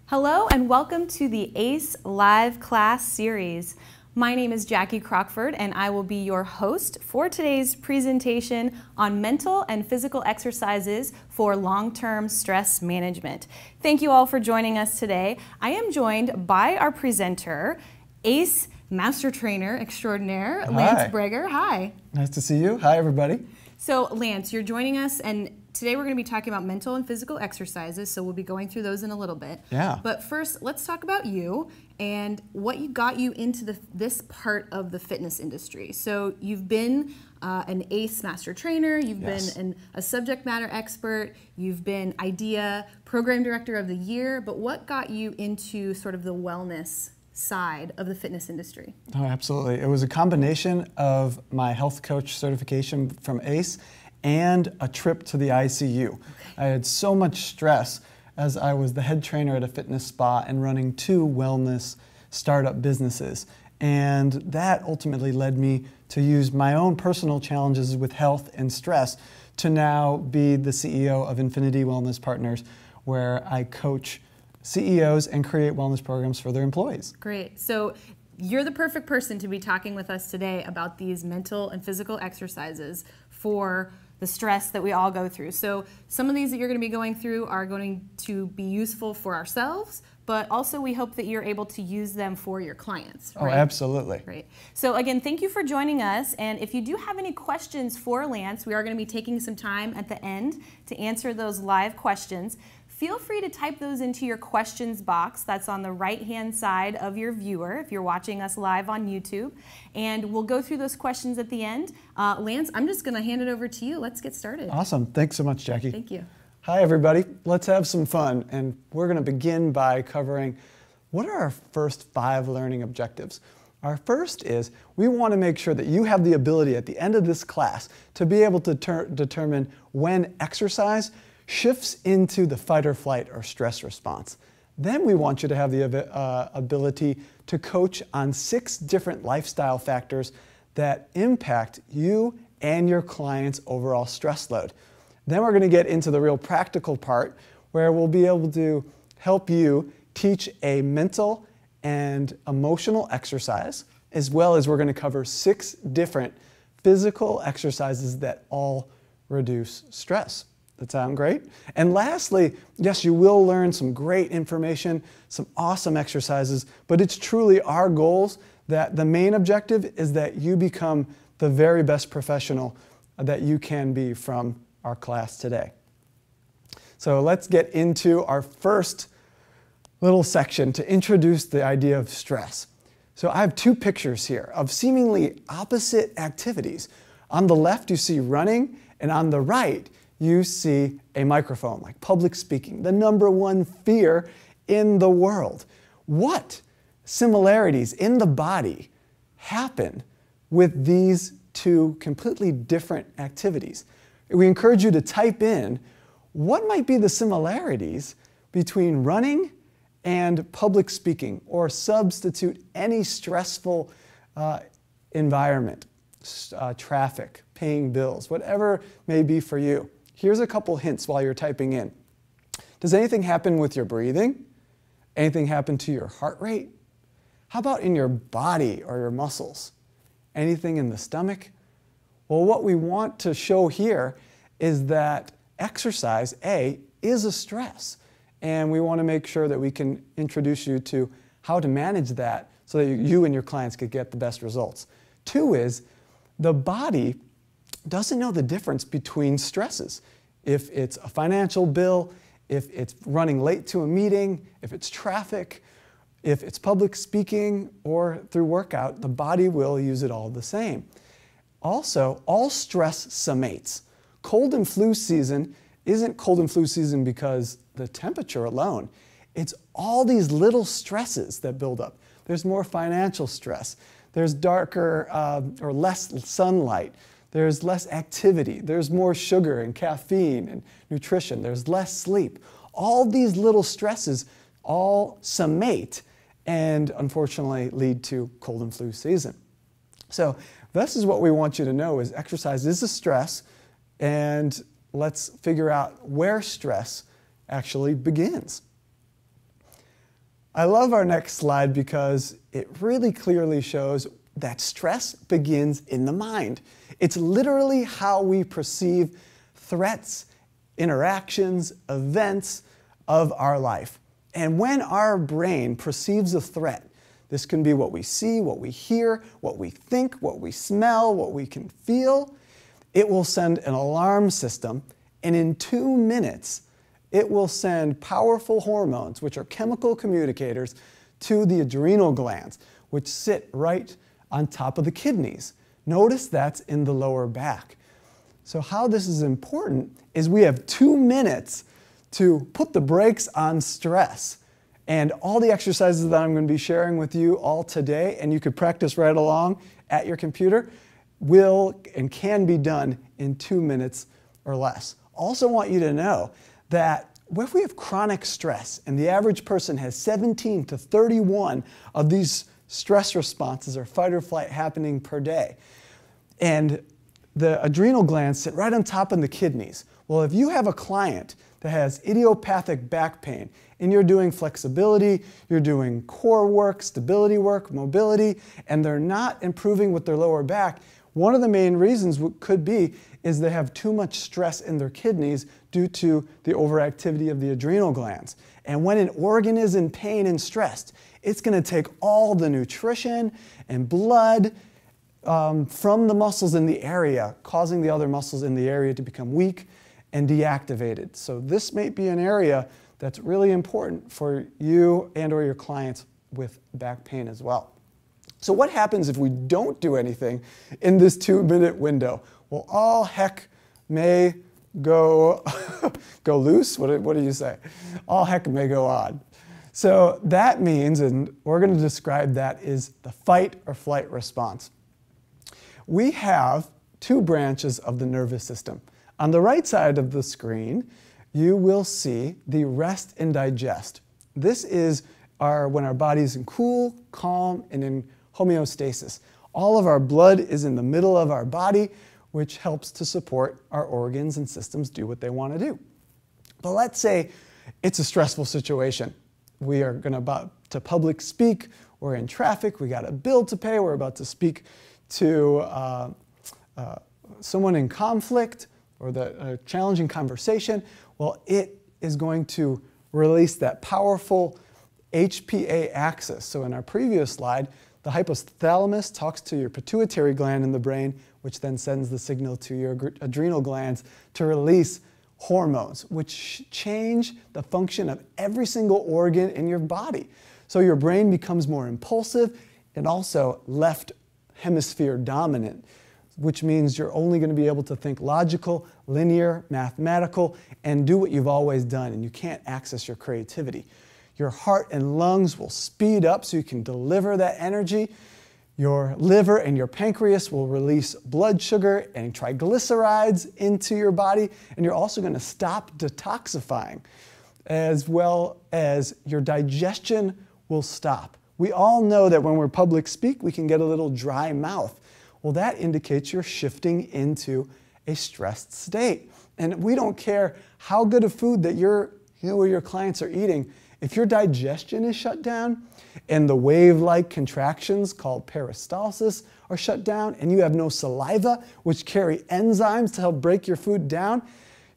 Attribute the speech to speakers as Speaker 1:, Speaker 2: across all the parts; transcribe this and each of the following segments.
Speaker 1: Hello and welcome to the ACE Live Class Series. My name is Jackie Crockford and I will be your host for today's presentation on mental and physical exercises for long-term stress management. Thank you all for joining us today. I am joined by our presenter, ACE Master Trainer Extraordinaire, Lance Breger. Hi.
Speaker 2: Nice to see you. Hi, everybody.
Speaker 1: So Lance, you're joining us, and today we're going to be talking about mental and physical exercises, so we'll be going through those in a little bit.
Speaker 2: Yeah.
Speaker 1: But first, let's talk about you and what got you into this part of the fitness industry. So you've been an ACE Master Trainer, you've been a subject matter expert, you've been IDEA Program Director of the Year, but what got you into sort of the wellness side of the fitness industry?
Speaker 2: Oh, absolutely. It was a combination of my health coach certification from ACE and a trip to the ICU. Okay. I had so much stress as I was the head trainer at a fitness spa and running 2 wellness startup businesses. And that ultimately led me to use my own personal challenges with health and stress to now be the CEO of Infinity Wellness Partners, where I coach CEOs and create wellness programs for their employees.
Speaker 1: Great. So you're the perfect person to be talking with us today about these mental and physical exercises for the stress that we all go through. So some of these that you're going to be going through are going to be useful for ourselves, but also we hope that you're able to use them for your clients. Right?
Speaker 2: Oh, absolutely.
Speaker 1: Right. So again, thank you for joining us. And if you do have any questions for Lance, we are going to be taking some time at the end to answer those live questions. Feel free to type those into your questions box that's on the right-hand side of your viewer if you're watching us live on YouTube. And we'll go through those questions at the end. Lance, I'm just going to hand it over to you. Let's get started.
Speaker 2: Awesome. Thanks so much, Jackie.
Speaker 1: Thank you.
Speaker 2: Hi, everybody. Let's have some fun. And we're going to begin by covering what are our first 5 learning objectives. Our first is we want to make sure that you have the ability at the end of this class to be able to determine when exercise shifts into the fight or flight or stress response. Then we want you to have the ability to coach on 6 different lifestyle factors that impact you and your client's overall stress load. Then we're going to get into the real practical part where we'll be able to help you teach a mental and emotional exercise, as well as we're going to cover 6 different physical exercises that all reduce stress. That sound great? And lastly, yes, you will learn some great information, some awesome exercises, but it's truly our goals that the main objective is that you become the very best professional that you can be from our class today. So let's get into our first little section to introduce the idea of stress. So I have 2 pictures here of seemingly opposite activities. On the left, you see running, and on the right, you see a microphone, like public speaking, the #1 fear in the world. What similarities in the body happen with these 2 completely different activities? We encourage you to type in what might be the similarities between running and public speaking, or substitute any stressful environment, traffic, paying bills, whatever may be for you. Here's a couple hints while you're typing in. Does anything happen with your breathing? Anything happen to your heart rate? How about in your body or your muscles? Anything in the stomach? Well, what we want to show here is that exercise, A, is a stress. And we want to make sure that we can introduce you to how to manage that so that you and your clients could get the best results. 2 is the body doesn't know the difference between stresses. If it's a financial bill, if it's running late to a meeting, if it's traffic, if it's public speaking or through workout, the body will use it all the same. Also, all stress summates. Cold and flu season isn't cold and flu season because the temperature alone. It's all these little stresses that build up. There's more financial stress. There's darker or less sunlight. There's less activity. There's more sugar and caffeine and nutrition. There's less sleep. All these little stresses all summate and unfortunately lead to cold and flu season. So this is what we want you to know is exercise is a stress, and let's figure out where stress actually begins. I love our next slide because it really clearly shows that stress begins in the mind. It's literally how we perceive threats, interactions, events of our life. And when our brain perceives a threat, this can be what we see, what we hear, what we think, what we smell, what we can feel, it will send an alarm system, and in 2 minutes, it will send powerful hormones, which are chemical communicators, to the adrenal glands, which sit right on top of the kidneys. Notice that's in the lower back. So how this is important is we have 2 minutes to put the brakes on stress. And all the exercises that I'm going to be sharing with you all today, and you could practice right along at your computer, will and can be done in 2 minutes or less. Also want you to know that if we have chronic stress, and the average person has 17 to 31 of these stress responses or fight or flight happening per day, and the adrenal glands sit right on top of the kidneys. Well, if you have a client that has idiopathic back pain, and you're doing flexibility, you're doing core work, stability work, mobility, and they're not improving with their lower back, one of the main reasons could be is they have too much stress in their kidneys due to the overactivity of the adrenal glands. And when an organ is in pain and stressed, it's going to take all the nutrition and blood from the muscles in the area, causing the other muscles in the area to become weak and deactivated. So this may be an area that's really important for you and or your clients with back pain as well. So what happens if we don't do anything in this 2-minute window? Well, all heck may go, go loose. What do you say? All heck may go on. So that means, and we're going to describe that, is the fight or flight response. We have 2 branches of the nervous system. On the right side of the screen, you will see the rest and digest. This is when our body is in cool, calm, and in homeostasis. All of our blood is in the middle of our body, which helps to support our organs and systems do what they want to do. But let's say it's a stressful situation. We are about to public speak, we're in traffic, we got a bill to pay, we're about to speak to someone in conflict or a challenging conversation. Well, it is going to release that powerful HPA axis. So in our previous slide, the hypothalamus talks to your pituitary gland in the brain, which then sends the signal to your adrenal glands to release hormones, which change the function of every single organ in your body. So your brain becomes more impulsive and also left hemisphere dominant, which means you're only going to be able to think logical, linear, mathematical, and do what you've always done, and you can't access your creativity. Your heart and lungs will speed up so you can deliver that energy. Your liver and your pancreas will release blood sugar and triglycerides into your body, and you're also going to stop detoxifying, as well as your digestion will stop. We all know that when we're public speak, we can get a little dry mouth. Well, that indicates you're shifting into a stressed state. And we don't care how good of food that you or your clients are eating. If your digestion is shut down and the wave-like contractions called peristalsis are shut down and you have no saliva, which carry enzymes to help break your food down,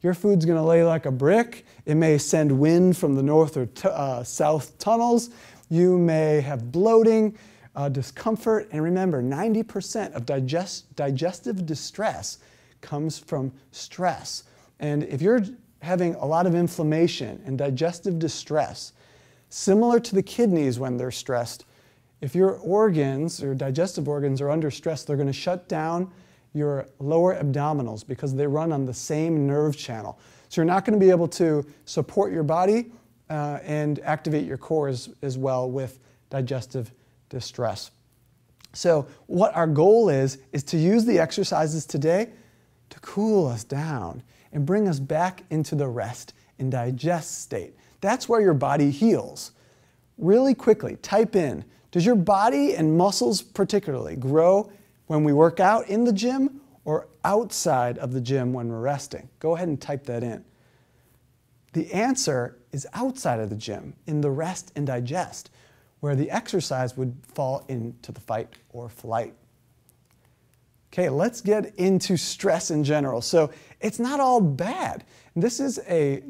Speaker 2: your food's going to lay like a brick. It may send wind from the north or south tunnels. You may have bloating, discomfort, and remember, 90% of digestive distress comes from stress. And if you're having a lot of inflammation and digestive distress, similar to the kidneys when they're stressed, if your organs or digestive organs are under stress, they're going to shut down your lower abdominals because they run on the same nerve channel. So you're not going to be able to support your body and activate your core as well with digestive distress. So what our goal is to use the exercises today to cool us down and bring us back into the rest and digest state. That's where your body heals. Really quickly, type in, does your body and muscles particularly grow when we work out in the gym or outside of the gym when we're resting? Go ahead and type that in. The answer is outside of the gym, in the rest and digest, where the exercise would fall into the fight or flight. Okay, let's get into stress in general. So it's not all bad. This is a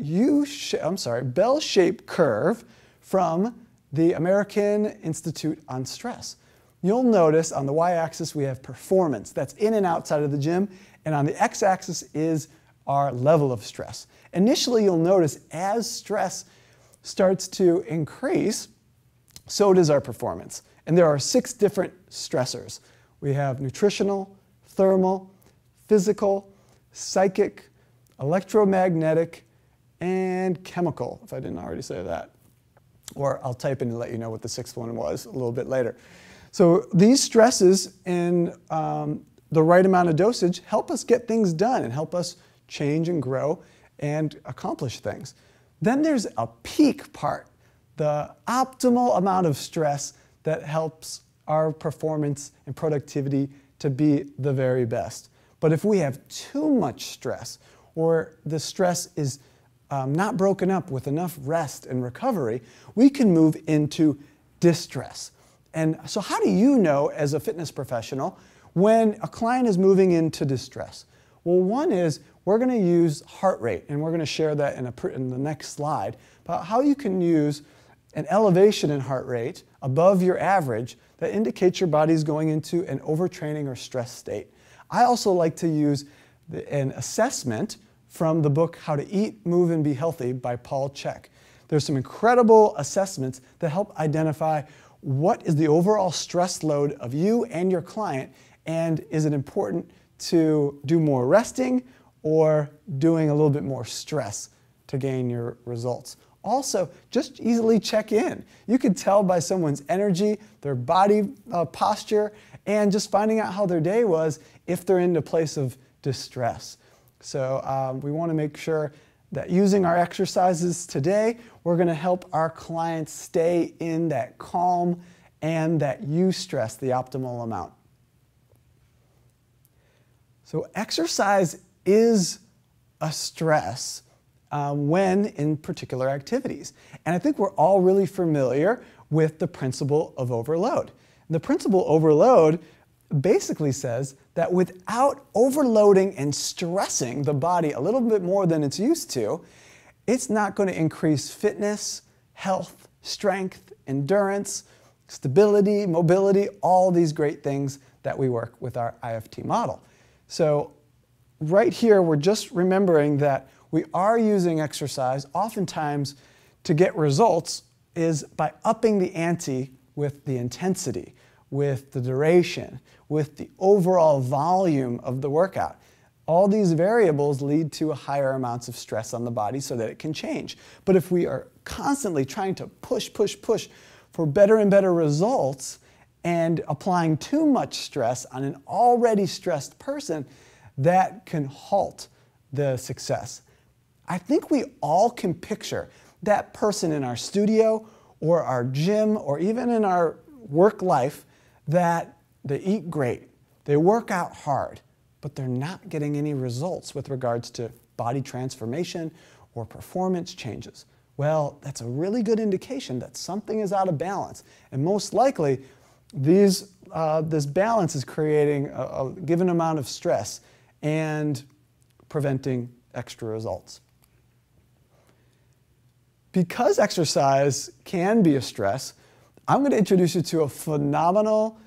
Speaker 2: bell-shaped curve from the American Institute on Stress. You'll notice on the y-axis we have performance. That's in and outside of the gym. And on the x-axis is our level of stress. Initially, you'll notice as stress starts to increase, so does our performance. And there are 6 different stressors. We have nutritional, thermal, physical, psychic, electromagnetic, and chemical, if I didn't already say that. Or I'll type in and let you know what the 6th one was a little bit later. So these stresses in the right amount of dosage help us get things done and help us change and grow and accomplish things. Then there's a peak part, the optimal amount of stress that helps our performance and productivity to be the very best. But if we have too much stress, or the stress is not broken up with enough rest and recovery, we can move into distress. And so how do you know as a fitness professional when a client is moving into distress? Well, one is we're going to use heart rate, and we're going to share that in the next slide, about how you can use an elevation in heart rate above your average that indicates your body's going into an overtraining or stress state. I also like to use an assessment from the book How to Eat, Move, and Be Healthy by Paul Chek. There's some incredible assessments that help identify what is the overall stress load of you and your client, and is it important to do more resting or doing a little bit more stress to gain your results. Also, just easily check in. You can tell by someone's energy, their body posture, and just finding out how their day was if they're in a place of distress. So we want to make sure that using our exercises today, we're going to help our clients stay in that calm and that eustress, the optimal amount. So exercise is a stress when in particular activities. And I think we're all really familiar with the principle of overload. And the principle overload basically says that without overloading and stressing the body a little bit more than it's used to, it's not going to increase fitness, health, strength, endurance, stability, mobility, all these great things that we work with our IFT model. So right here, we're just remembering that we are using exercise oftentimes to get results is by upping the ante with the intensity, with the duration, with the overall volume of the workout. All these variables lead to higher amounts of stress on the body so that it can change. But if we are constantly trying to push for better and better results and applying too much stress on an already stressed person, that can halt the success. I think we all can picture that person in our studio or our gym or even in our work life that they eat great, they work out hard, but they're not getting any results with regards to body transformation or performance changes. Well, that's a really good indication that something is out of balance. And most likely, this balance is creating a given amount of stress and preventing extra results. Because exercise can be a stress, I'm going to introduce you to a phenomenal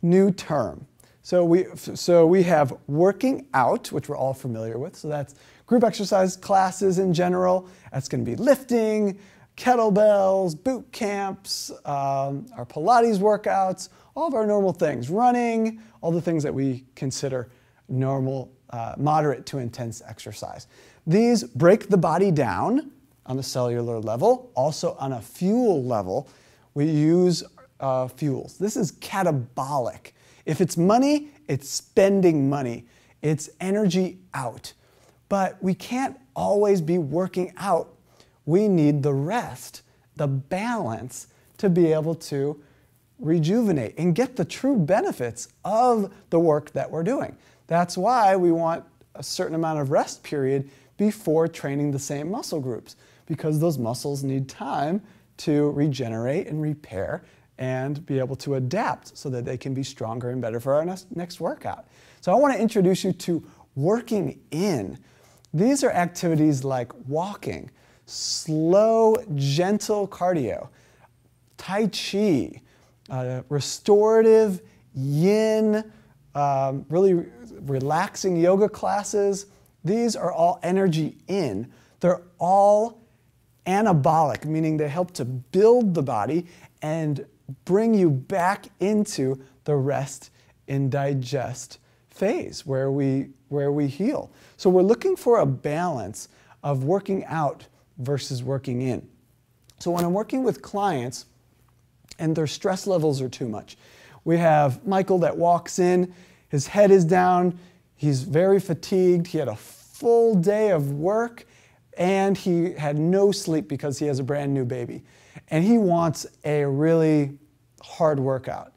Speaker 2: new term. So we have working out, which we're all familiar with. So that's group exercise classes in general. That's going to be lifting, kettlebells, boot camps, our Pilates workouts, all of our normal things, running, all the things that we consider normal, moderate to intense exercise. These break the body down on the cellular level, also on a fuel level. We use fuels. This is catabolic. If it's money, it's spending money. It's energy out. But we can't always be working out. We need the rest, the balance, to be able to rejuvenate and get the true benefits of the work that we're doing. That's why we want a certain amount of rest period before training the same muscle groups, because those muscles need time to regenerate and repair and be able to adapt so that they can be stronger and better for our next workout. So I want to introduce you to working in. These are activities like walking, slow, gentle cardio, Tai Chi, restorative yin, really relaxing yoga classes. These are all energy in. They're all anabolic, meaning they help to build the body and bring you back into the rest and digest phase where we heal. So we're looking for a balance of working out versus working in. So when I'm working with clients and their stress levels are too much, we have Michael that walks in, his head is down, he's very fatigued, he had a full day of work, and he had no sleep because he has a brand new baby. And he wants a really hard workout.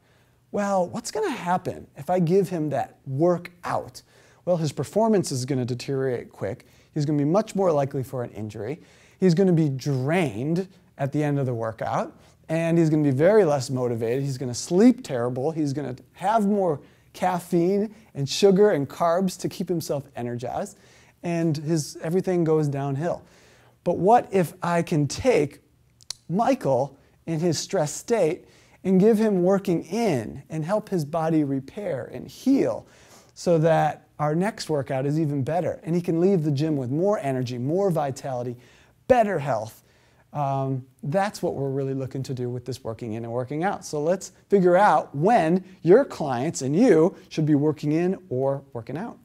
Speaker 2: Well, what's going to happen if I give him that workout? Well, his performance is going to deteriorate quick. He's going to be much more likely for an injury. He's going to be drained at the end of the workout, and he's going to be very less motivated. He's going to sleep terrible. He's going to have more caffeine and sugar and carbs to keep himself energized, and everything goes downhill. But what if I can take Michael in his stress state and give him working in and help his body repair and heal so that our next workout is even better, and he can leave the gym with more energy, more vitality, better health. That's what we're really looking to do with this working in and working out. So let's figure out when your clients and you should be working in or working out.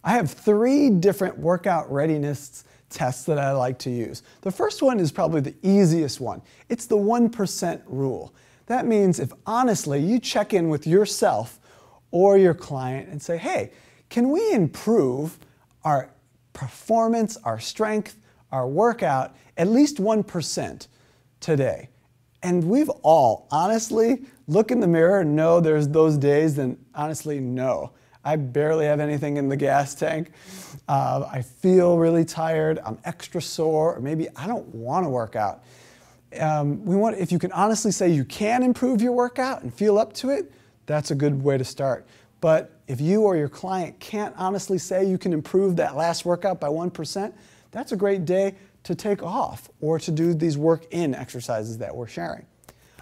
Speaker 2: I have 3 different workout readiness tests that I like to use. The first one is probably the easiest one. It's the 1% rule. That means if honestly you check in with yourself or your client and say, hey, can we improve our performance, our strength, our workout at least 1% today? And we've all honestly look in the mirror and know there's those days, then honestly no. I barely have anything in the gas tank. I feel really tired. I'm extra sore, or maybe I don't want to work out. If you can honestly say you can improve your workout and feel up to it, that's a good way to start. But if you or your client can't honestly say you can improve that last workout by 1%, that's a great day to take off or to do these work-in exercises that we're sharing.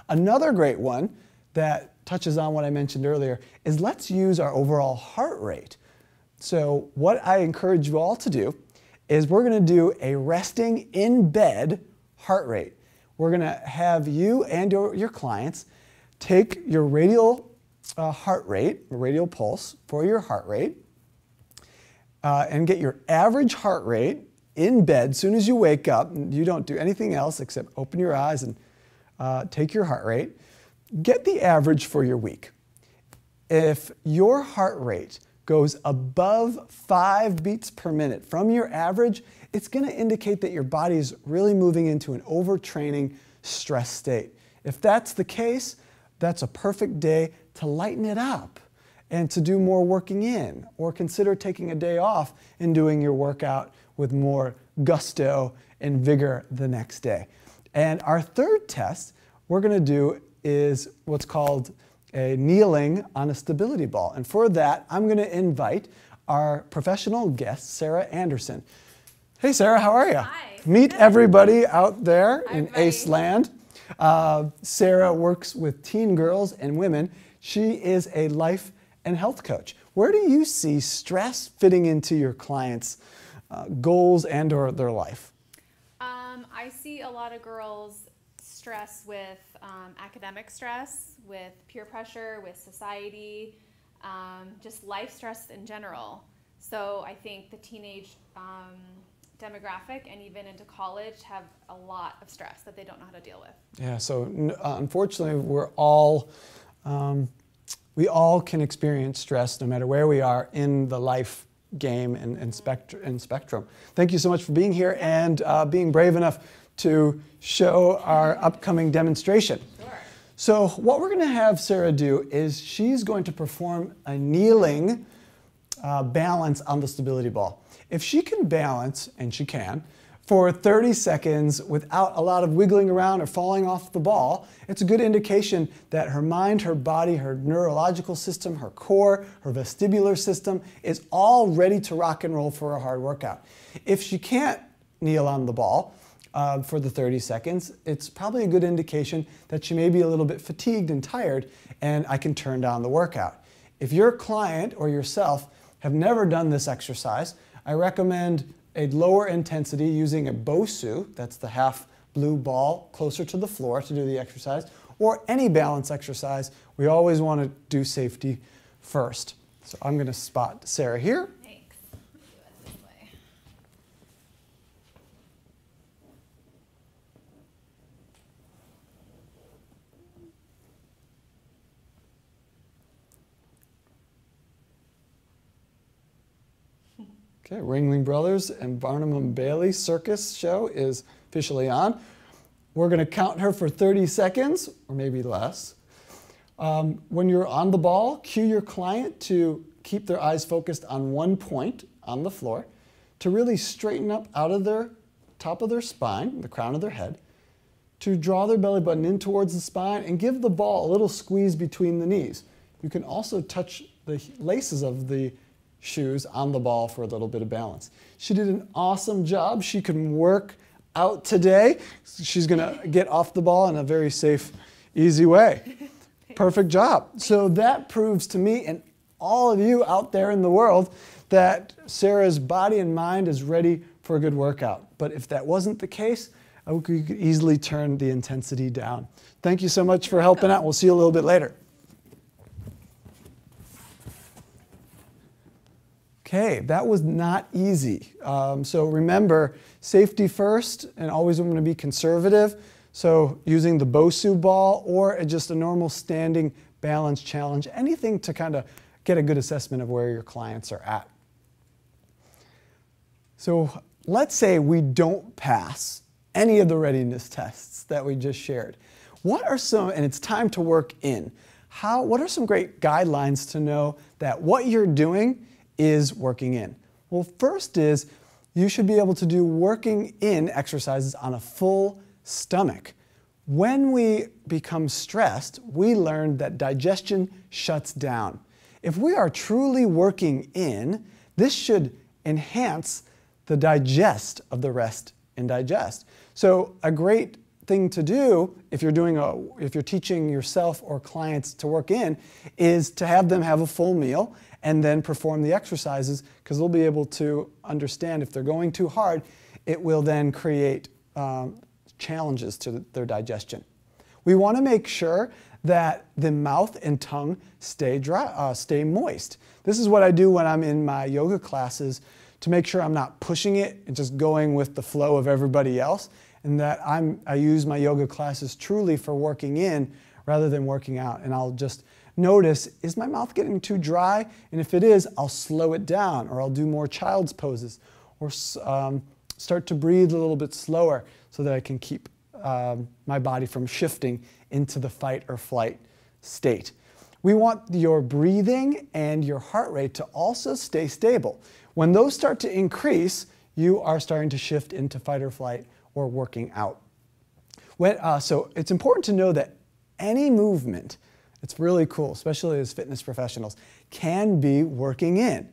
Speaker 2: Another great one that touches on what I mentioned earlier is let's use our overall heart rate. So what I encourage you all to do is we're going to do a resting in bed heart rate. We're going to have you and your clients take your radial heart rate, radial pulse for your heart rate, and get your average heart rate in bed as soon as you wake up. You don't do anything else except open your eyes and take your heart rate. Get the average for your week. If your heart rate goes above 5 beats per minute from your average, it's going to indicate that your body is really moving into an overtraining stress state. If that's the case, that's a perfect day to lighten it up and to do more working in, or consider taking a day off and doing your workout with more gusto and vigor the next day. And our third test we're going to do is what's called a kneeling on a stability ball. And for that, I'm going to invite our professional guest, Sarah Anderson. Hey, Sarah, how are you?
Speaker 3: Hi.
Speaker 2: Meet
Speaker 3: Good.
Speaker 2: Everybody out there in
Speaker 3: Everybody.
Speaker 2: Ace Land. Sarah works with teen girls and women. She is a life and health coach. Where do you see stress fitting into your clients' goals and or their life?
Speaker 3: I see a lot of girls stress with academic stress, with peer pressure, with society, just life stress in general. So I think the teenage demographic and even into college have a lot of stress that they don't know how to deal with.
Speaker 2: Yeah, so unfortunately we all can experience stress no matter where we are in the life game and spectrum. Thank you so much for being here and being brave enough to show our upcoming demonstration.
Speaker 3: Sure.
Speaker 2: So what we're going to have Sarah do is she's going to perform a kneeling balance on the stability ball. If she can balance, and she can, for 30 seconds without a lot of wiggling around or falling off the ball, it's a good indication that her mind, her body, her neurological system, her core, her vestibular system is all ready to rock and roll for a hard workout. If she can't kneel on the ball for the 30 seconds, it's probably a good indication that she may be a little bit fatigued and tired, and I can turn down the workout. If your client or yourself have never done this exercise, I recommend a lower intensity using a BOSU, that's the half blue ball closer to the floor to do the exercise, or any balance exercise. We always want to do safety first. So I'm going to spot Sarah here.
Speaker 3: Thanks. Let me do it this way.
Speaker 2: Okay, Ringling Brothers and Barnum and Bailey circus show is officially on. We're going to count her for 30 seconds, or maybe less. When you're on the ball, cue your client to keep their eyes focused on one point on the floor, to really straighten up out of their top of their spine, the crown of their head, to draw their belly button in towards the spine and give the ball a little squeeze between the knees. You can also touch the laces of the shoes on the ball for a little bit of balance. She did an awesome job. She can work out today. She's going to get off the ball in a very safe, easy way. Perfect job. So that proves to me and all of you out there in the world that Sarah's body and mind is ready for a good workout. But if that wasn't the case, we could easily turn the intensity down. Thank you so much for helping out. We'll see you a little bit later. Okay, that was not easy. So remember, safety first, and always I'm going to be conservative. So using the BOSU ball or just a normal standing balance challenge, anything to kind of get a good assessment of where your clients are at. So let's say we don't pass any of the readiness tests that we just shared. What are some, and it's time to work in, what are some great guidelines to know that what you're doing is working in? Well, first is you should be able to do working in exercises on a full stomach. When we become stressed, we learn that digestion shuts down. If we are truly working in, this should enhance the digest of the rest and digest. So a great thing to do if you're teaching yourself or clients to work in is to have them have a full meal and then perform the exercises, because they'll be able to understand if they're going too hard, it will then create challenges to their digestion. We want to make sure that the mouth and tongue stay moist. This is what I do when I'm in my yoga classes to make sure I'm not pushing it and just going with the flow of everybody else, and that I use my yoga classes truly for working in rather than working out. And I'll just notice, is my mouth getting too dry? And if it is, I'll slow it down, or I'll do more child's poses, or start to breathe a little bit slower so that I can keep my body from shifting into the fight or flight state. We want your breathing and your heart rate to also stay stable. When those start to increase, you are starting to shift into fight or flight or working out. So it's important to know that any movement, it's really cool, especially as fitness professionals, can be working in.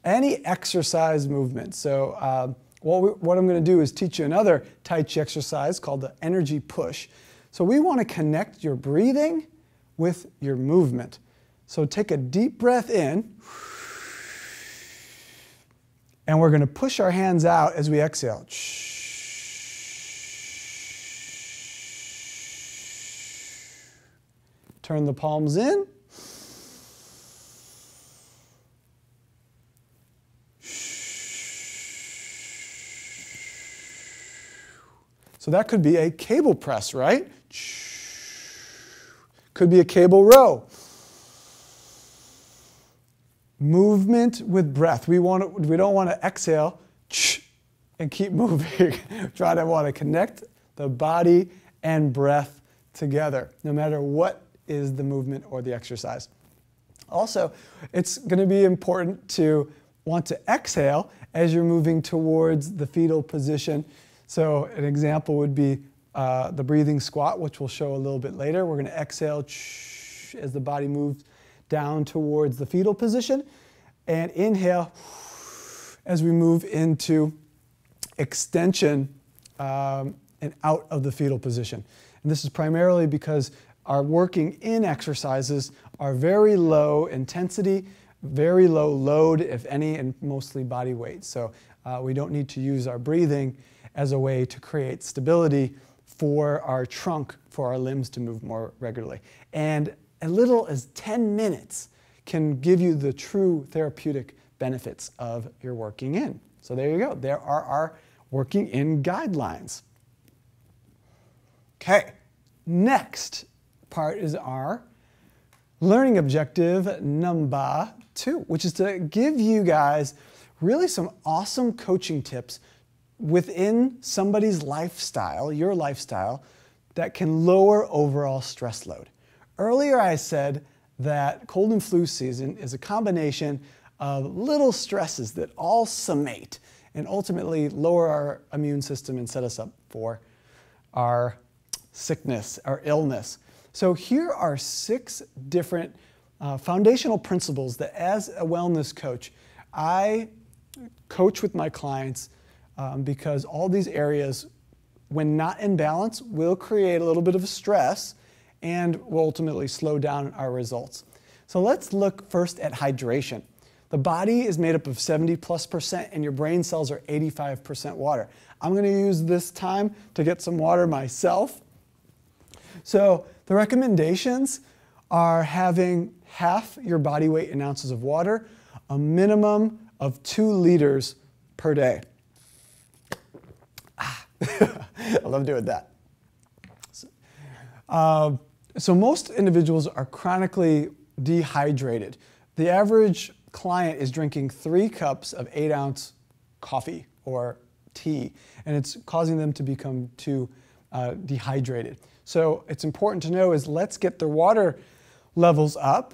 Speaker 2: Any exercise movement. So what I'm going to do is teach you another Tai Chi exercise called the energy push. So we want to connect your breathing with your movement. So take a deep breath in, and we're going to push our hands out as we exhale. Turn the palms in. So that could be a cable press, right? Could be a cable row. Movement with breath. We don't want to exhale and keep moving. Want to connect the body and breath together, no matter what is the movement or the exercise. Also, it's going to be important to want to exhale as you're moving towards the fetal position. So an example would be the breathing squat, which we'll show a little bit later. We're going to exhale as the body moves down towards the fetal position, and inhale as we move into extension and out of the fetal position. And this is primarily because our working in exercises are very low intensity, very low load, if any, and mostly body weight. So we don't need to use our breathing as a way to create stability for our trunk, for our limbs to move more regularly. And as little as 10 minutes can give you the true therapeutic benefits of your working in. So there you go. There are our working in guidelines. Okay, next part is our learning objective number 2, which is to give you guys really some awesome coaching tips within somebody's lifestyle, your lifestyle, that can lower overall stress load. Earlier I said that cold and flu season is a combination of little stresses that all summate and ultimately lower our immune system and set us up for our sickness, our illness. So here are 6 different foundational principles that as a wellness coach, I coach with my clients because all these areas, when not in balance, will create a little bit of stress and will ultimately slow down our results. So let's look first at hydration. The body is made up of 70+% and your brain cells are 85% water. I'm going to use this time to get some water myself. So the recommendations are having half your body weight in ounces of water, a minimum of 2 liters per day. I love doing that. So most individuals are chronically dehydrated. The average client is drinking 3 cups of 8-ounce coffee or tea, and it's causing them to become too dehydrated. So it's important to know is let's get their water levels up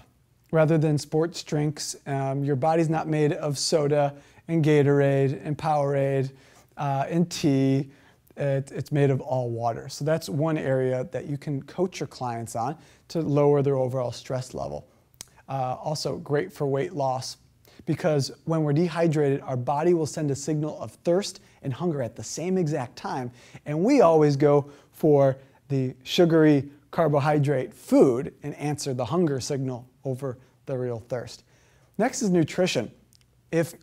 Speaker 2: rather than sports drinks. Your body's not made of soda and Gatorade and Powerade and tea. It's made of all water. So that's one area that you can coach your clients on to lower their overall stress level. Also great for weight loss because when we're dehydrated, our body will send a signal of thirst and hunger at the same exact time. And we always go for the sugary carbohydrate food and answer the hunger signal over the real thirst. Next is nutrition. If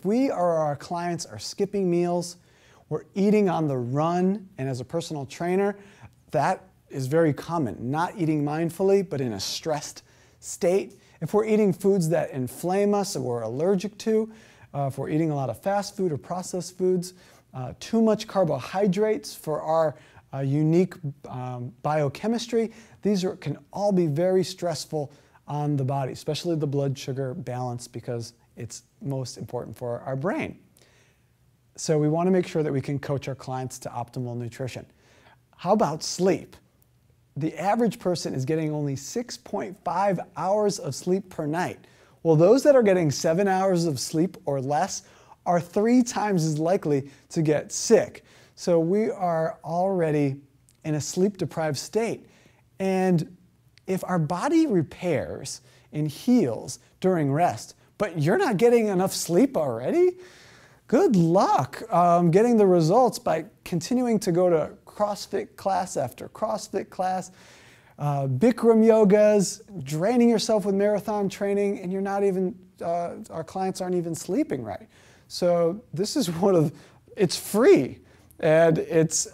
Speaker 2: we or our clients are skipping meals, we're eating on the run, and as a personal trainer, that is very common. Not eating mindfully, but in a stressed state. If we're eating foods that inflame us or we're allergic to, if we're eating a lot of fast food or processed foods, too much carbohydrates for our unique biochemistry, these can all be very stressful on the body, especially the blood sugar balance because it's most important for our brain. So we want to make sure that we can coach our clients to optimal nutrition. How about sleep? The average person is getting only 6.5 hours of sleep per night. Well, those that are getting 7 hours of sleep or less are 3 times as likely to get sick. So we are already in a sleep-deprived state. And if our body repairs and heals during rest, but you're not getting enough sleep already, good luck getting the results by continuing to go to CrossFit class after CrossFit class, Bikram yogas, draining yourself with marathon training, and you're not even, our clients aren't even sleeping right. So this is it's free, and it's,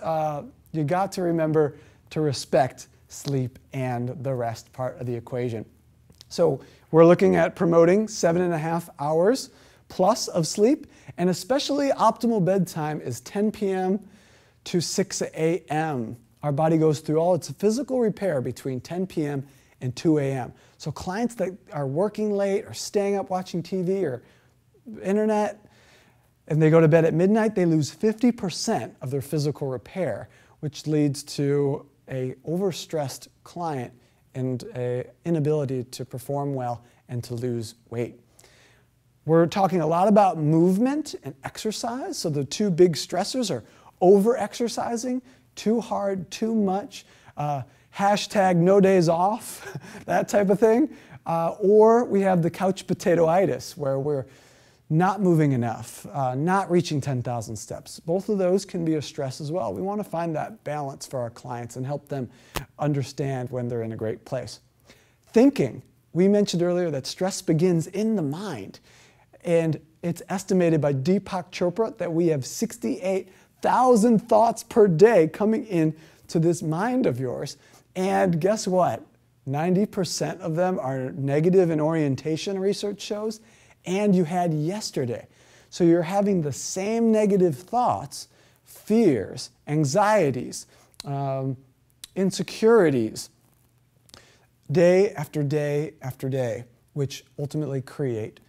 Speaker 2: you got to remember to respect sleep and the rest part of the equation. So we're looking at promoting 7.5 hours plus of sleep, and especially optimal bedtime is 10 p.m. to 6 a.m. Our body goes through all its physical repair between 10 p.m. and 2 a.m. So clients that are working late or staying up watching TV or internet, and they go to bed at midnight, they lose 50% of their physical repair, which leads to a overstressed client and an inability to perform well and to lose weight. We're talking a lot about movement and exercise. So the two big stressors are over-exercising, too hard, too much, hashtag no days off, that type of thing. Or we have the couch potatoitis, where we're not moving enough, not reaching 10,000 steps. Both of those can be a stress as well. We want to find that balance for our clients and help them understand when they're in a great place. Thinking. We mentioned earlier that stress begins in the mind. And it's estimated by Deepak Chopra that we have 68,000 thoughts per day coming in to this mind of yours. And guess what? 90% of them are negative in orientation, research shows, and you had yesterday. So you're having the same negative thoughts, fears, anxieties, insecurities, day after day after day, which ultimately create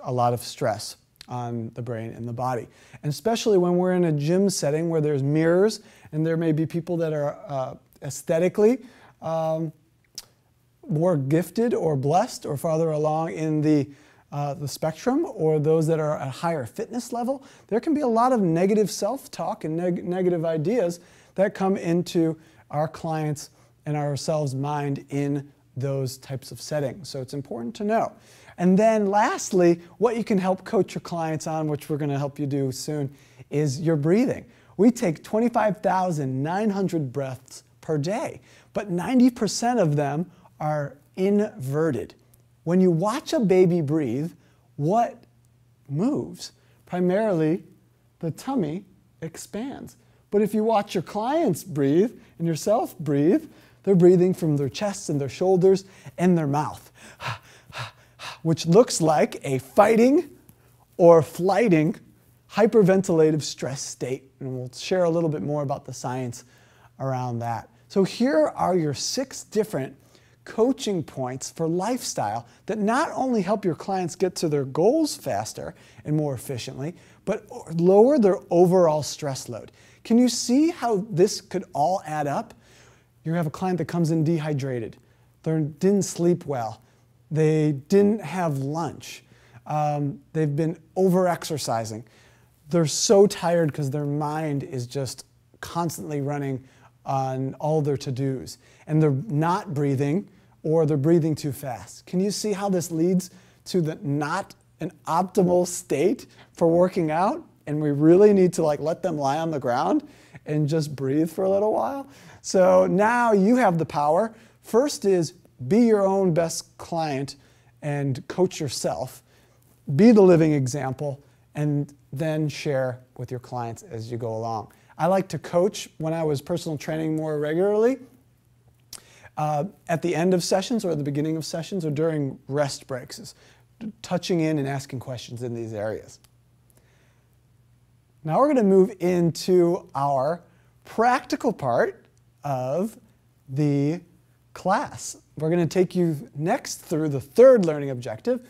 Speaker 2: a lot of stress on the brain and the body. And especially when we're in a gym setting where there's mirrors and there may be people that are aesthetically more gifted or blessed or farther along in the spectrum, or those that are at a higher fitness level, there can be a lot of negative self-talk and negative ideas that come into our clients' and ourselves' mind in those types of settings. So it's important to know. And then lastly, what you can help coach your clients on, which we're going to help you do soon, is your breathing. We take 25,900 breaths per day, but 90% of them are inverted. When you watch a baby breathe, what moves? Primarily, the tummy expands. But if you watch your clients breathe and yourself breathe, they're breathing from their chests and their shoulders and their mouth, which looks like a fighting or flighting hyperventilative stress state. And we'll share a little bit more about the science around that. So here are your 6 different coaching points for lifestyle that not only help your clients get to their goals faster and more efficiently, but lower their overall stress load. Can you see how this could all add up? You have a client that comes in dehydrated. They didn't sleep well. They didn't have lunch. They've been over-exercising. They're so tired because their mind is just constantly running on all their to-dos. And they're not breathing, or they're breathing too fast. Can you see how this leads to the not an optimal state for working out? And we really need to let them lie on the ground and just breathe for a little while. So now you have the power. First is be your own best client and coach yourself. Be the living example, and then share with your clients as you go along. I like to coach when I was personal training more regularly, at the end of sessions or at the beginning of sessions or during rest breaks, is touching in and asking questions in these areas. Now we're going to move into our practical part of the class. We're going to take you next through the 3rd learning objective,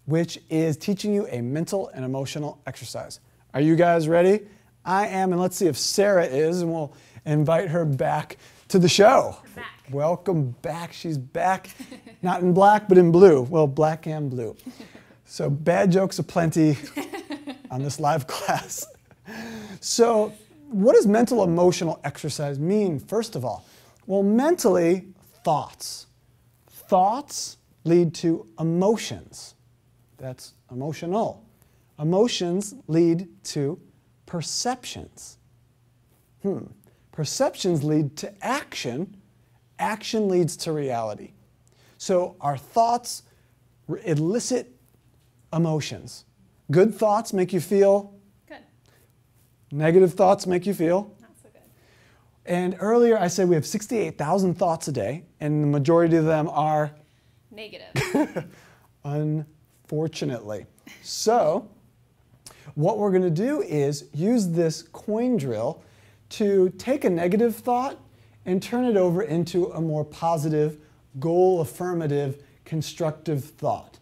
Speaker 2: which is teaching you a mental and emotional exercise. Are you guys ready? I am, and let's see if Sarah is, and we'll invite her back to the show.
Speaker 3: Back.
Speaker 2: Welcome back. She's back, not in black, but in blue. Well, black and blue. So bad jokes aplenty on this live class. So what does mental emotional exercise mean, first of all? Well, mentally, thoughts. Thoughts lead to emotions. That's emotional. Emotions lead to perceptions. Perceptions lead to action. Action leads to reality. So our thoughts elicit emotions. Good thoughts make you feel
Speaker 3: good.
Speaker 2: Negative thoughts make you feel
Speaker 3: Not so good.
Speaker 2: And earlier I said we have 68,000 thoughts a day, and the majority of them are
Speaker 3: Negative.
Speaker 2: unfortunately. So what we're going to do is use this coin drill to take a negative thought and turn it over into a more positive, goal-affirmative, constructive thought.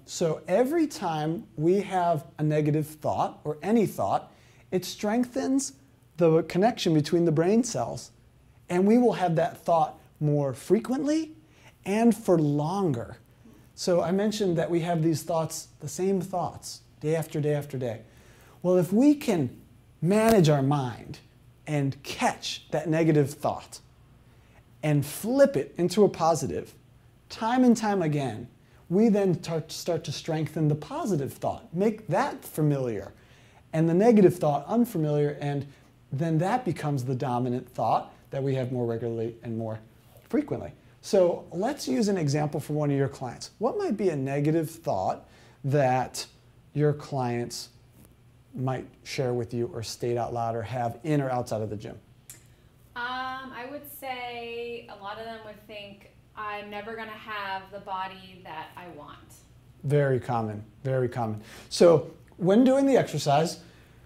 Speaker 2: So every time we have a negative thought, or any thought, it strengthens the connection between the brain cells, and we will have that thought more frequently and for longer. So I mentioned that we have these thoughts, the same thoughts, day after day after day. Well, if we can manage our mind and catch that negative thought and flip it into a positive, time and time again, we then start to strengthen the positive thought, make that familiar, and the negative thought unfamiliar, and then that becomes the dominant thought that we have more regularly and more frequently. So let's use an example from one of your clients. What might be a negative thought that your clients might share with you or state out loud or have in or outside of the gym?
Speaker 3: I would say a lot of them would think, I'm never going to have the body that I want.
Speaker 2: Very common, very common. So when doing the exercise,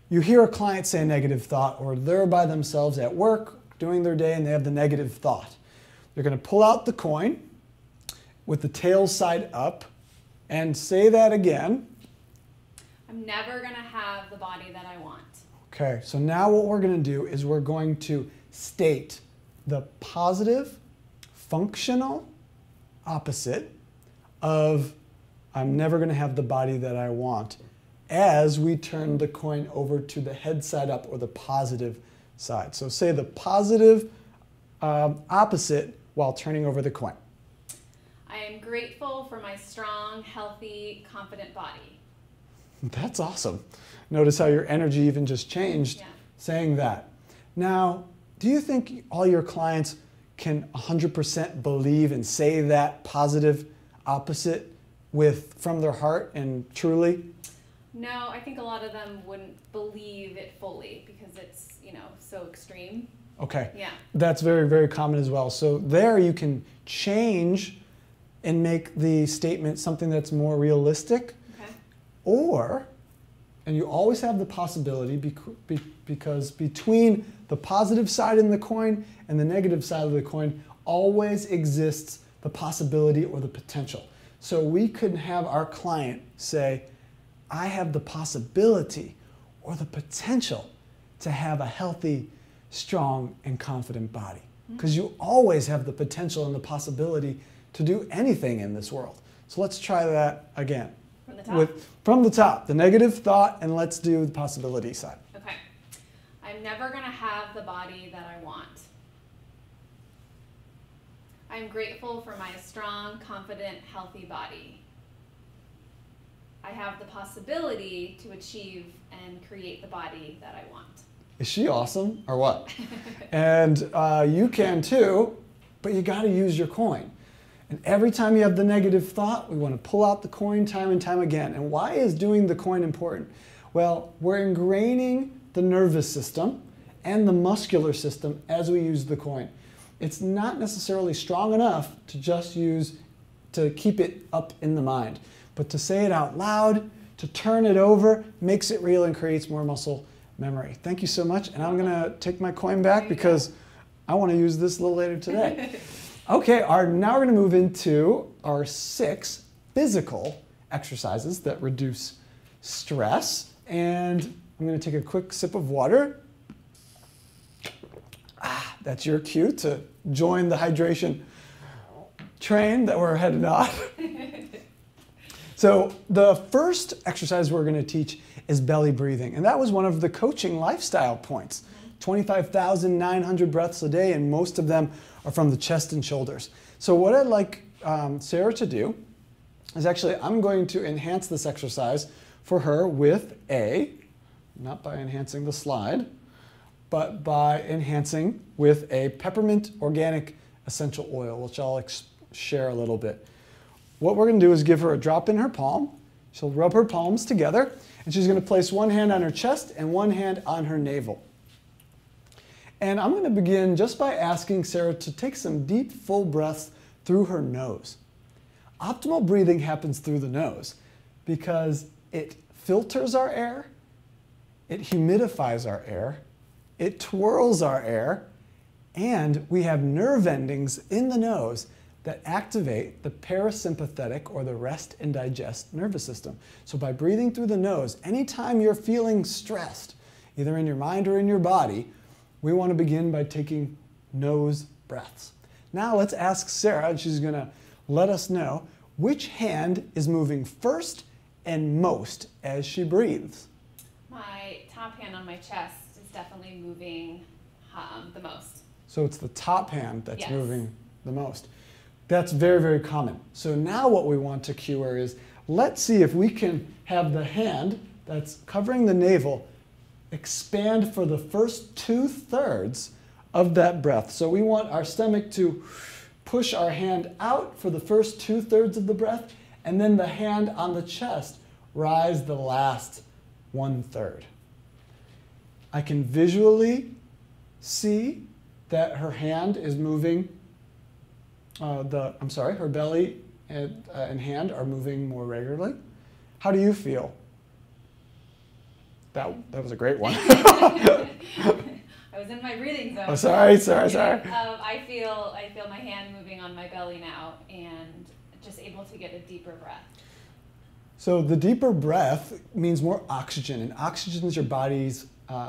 Speaker 2: you hear a client say a negative thought, or they're by themselves at work doing their day and they have the negative thought. You're going to pull out the coin with the tail side up and say that again.
Speaker 3: I'm never going to have the body that I want.
Speaker 2: Okay, so now what we're going to do is we're going to state the positive, functional opposite of I'm never going to have the body that I want as we turn the coin over to the head side up, or the positive side. So say the positive opposite while turning over the coin.
Speaker 3: I am grateful for my strong, healthy, confident body.
Speaker 2: That's awesome. Notice how your energy even just changed saying that. Now, do you think all your clients can 100% believe and say that positive opposite from their heart and truly?
Speaker 3: No, I think a lot of them wouldn't believe it fully because it's, so extreme.
Speaker 2: Okay.
Speaker 3: Yeah.
Speaker 2: That's very, very common as well. So there you can change and make the statement something that's more realistic.
Speaker 3: Okay.
Speaker 2: Or, and you always have the possibility, because between the positive side in the coin and the negative side of the coin always exists the possibility or the potential. So we could have our client say, I have the possibility or the potential to have a healthy, strong, and confident body. Because you always have the potential and the possibility to do anything in this world. So let's try that again.
Speaker 3: From the top?
Speaker 2: From the top, the negative thought, and let's do the possibility side.
Speaker 3: Okay. I'm never going to have the body that I want. I'm grateful for my strong, confident, healthy body. I have the possibility to achieve and create the body that I want.
Speaker 2: Is she awesome or what? And you can too, but you got to use your coin. And every time you have the negative thought, we want to pull out the coin time and time again. And why is doing the coin important? Well, we're ingraining the nervous system and the muscular system as we use the coin. It's not necessarily strong enough to just to keep it up in the mind, but to say it out loud, to turn it over, makes it real and creates more muscle memory. Thank you so much. And I'm going to take my coin back because I want to use this a little later today. Okay, now we're going to move into our 6 physical exercises that reduce stress. And I'm going to take a quick sip of water. That's your cue to join the hydration train that we're headed on. So the first exercise we're going to teach is belly breathing. And that was one of the coaching lifestyle points. 25,900 breaths a day, and most of them are from the chest and shoulders. So what I'd like Sarah to do is I'm going to enhance this exercise for her with not by enhancing the slide, but by enhancing with a peppermint organic essential oil, which I'll share a little bit. What we're going to do is give her a drop in her palm. She'll rub her palms together, and she's going to place one hand on her chest and one hand on her navel. And I'm going to begin just by asking Sarah to take some deep, full breaths through her nose. Optimal breathing happens through the nose because it filters our air, it humidifies our air, it twirls our air, and we have nerve endings in the nose that activate the parasympathetic, or the rest and digest nervous system. So by breathing through the nose, anytime you're feeling stressed, either in your mind or in your body, we want to begin by taking nose breaths. Now let's ask Sarah, and she's going to let us know which hand is moving first and most as she breathes.
Speaker 3: My top hand on my chest is definitely moving the most.
Speaker 2: So it's the top hand that's
Speaker 3: Yes.
Speaker 2: moving the most. That's very, very common. So now what we want to cue her is, let's see if we can have the hand that's covering the navel expand for the first 2/3 of that breath. So we want our stomach to push our hand out for the first 2/3 of the breath, and then the hand on the chest rise the last 1/3. I can visually see that her hand is moving, her belly and hand are moving more regularly. How do you feel? That was a great one.
Speaker 3: I was in my breathing zone.
Speaker 2: Oh, sorry.
Speaker 3: I feel my hand moving on my belly now and just able to get a deeper breath.
Speaker 2: So the deeper breath means more oxygen, and oxygen is your body's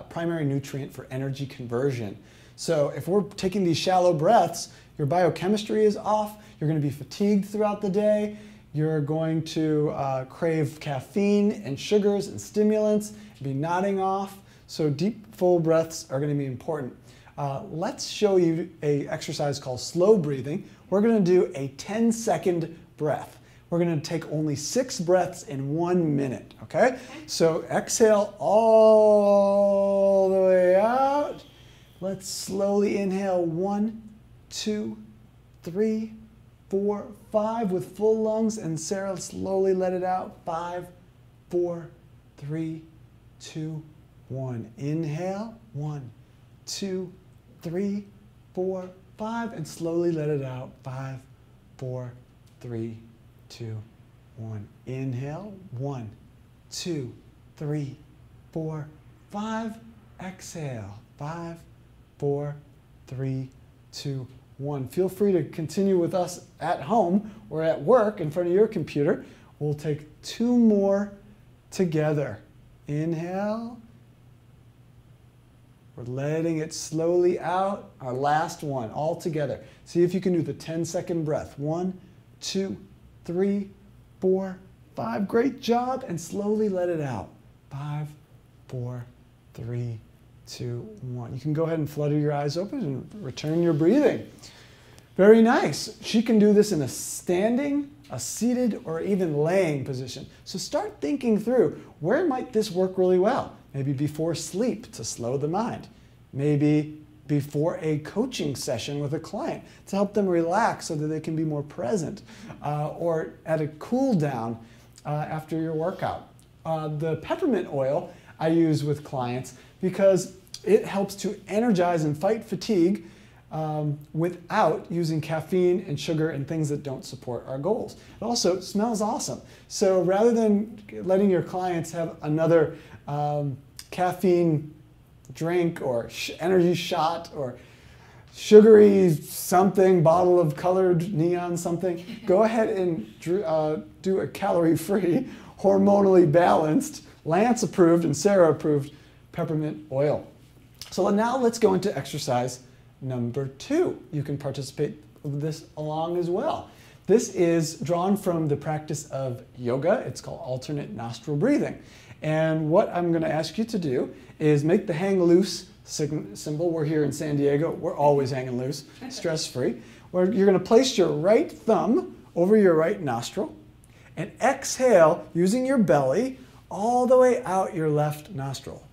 Speaker 2: primary nutrient for energy conversion. So if we're taking these shallow breaths, your biochemistry is off, you're going to be fatigued throughout the day, you're going to crave caffeine and sugars and stimulants, be nodding off. So deep, full breaths are going to be important. Let's show you an exercise called slow breathing. We're going to do a 10-second breath. We're going to take only 6 breaths in 1 minute, okay? So exhale all the way out. Let's slowly inhale 1, 2, 3, 4, 5 with full lungs, and Sarah, slowly let it out. 5, 4, 3, 2, 1. Inhale, 1, 2, 3, 4, 5, and slowly let it out. 5, 4, 3, 2, 1. Inhale, 1, 2, 3, 4, 5. Exhale, 5, 4, 3, 2, 1. Feel free to continue with us at home or at work in front of your computer. We'll take 2 more together. Inhale. We're letting it slowly out. Our last one, all together. See if you can do the 10-second breath. 1, 2, 3, 4, 5. Great job. And slowly let it out. 5, 4, 3, 2, 1. You can go ahead and flutter your eyes open and return your breathing. Very nice. She can do this in a standing, a seated, or even laying position. So start thinking through, where might this work really well? Maybe before sleep to slow the mind. Maybe before a coaching session with a client to help them relax so that they can be more present. Or at a cool down after your workout. The peppermint oil I use with clients because it helps to energize and fight fatigue without using caffeine and sugar and things that don't support our goals. It also smells awesome. So rather than letting your clients have another caffeine drink or energy shot or sugary something, bottle of colored neon something, go ahead and do a calorie-free, hormonally balanced, Lance approved and Sarah approved peppermint oil. So now let's go into exercise number 2. You can participate with this along as well. This is drawn from the practice of yoga. It's called alternate nostril breathing. And what I'm going to ask you to do is make the hang loose symbol. We're here in San Diego. We're always hanging loose, stress-free. Where you're going to place your right thumb over your right nostril and exhale using your belly all the way out your left nostril.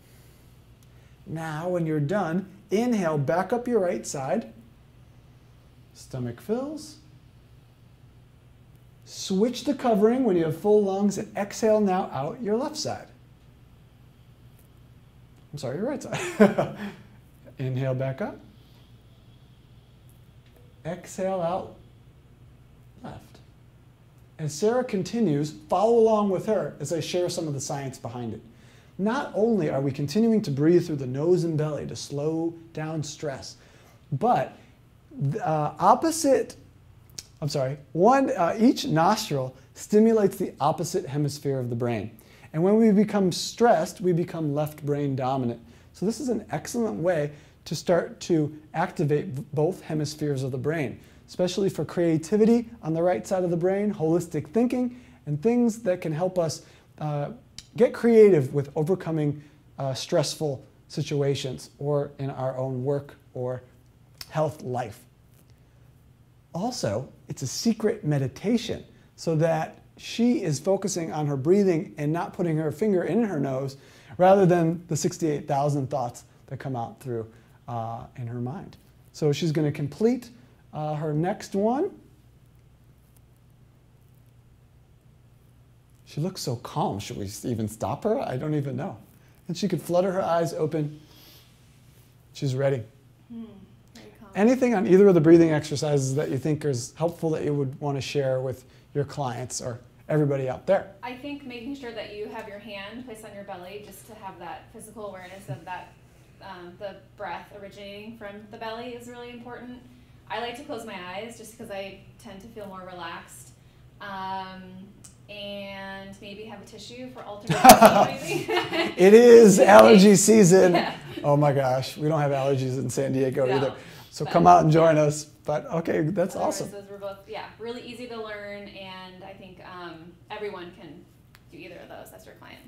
Speaker 2: Now, when you're done, inhale back up your right side. Stomach fills. Switch the covering when you have full lungs and exhale now out your left side. I'm sorry, your right side. Inhale back up. Exhale out left. As Sarah continues, follow along with her as I share some of the science behind it. Not only are we continuing to breathe through the nose and belly to slow down stress, but each nostril stimulates the opposite hemisphere of the brain. And when we become stressed, we become left brain dominant. So this is an excellent way to start to activate both hemispheres of the brain. especially for creativity on the right side of the brain, holistic thinking, and things that can help us get creative with overcoming stressful situations or in our own work or health life. Also, it's a secret meditation so that she is focusing on her breathing and not putting her finger in her nose rather than the 68,000 thoughts that come out through in her mind. So she's going to complete her next one. She looks so calm. Should we even stop her? I don't even know. And she could flutter her eyes open. She's ready.
Speaker 3: Very calm.
Speaker 2: Anything on either of the breathing exercises that you think is helpful that you would want to share with your clients or everybody out there?
Speaker 3: I think making sure that you have your hand placed on your belly just to have that physical awareness of that, the breath originating from the belly is really important. I like to close my eyes just because I tend to feel more relaxed. And maybe have a tissue for alternate breathing.
Speaker 2: It is allergy season.
Speaker 3: Yeah.
Speaker 2: Oh my gosh, we don't have allergies in San Diego
Speaker 3: No,
Speaker 2: either. So
Speaker 3: but
Speaker 2: come out and join us. But okay, that's
Speaker 3: Otherwise,
Speaker 2: awesome.
Speaker 3: those were both, really easy to learn, and I think everyone can do either of those as your client.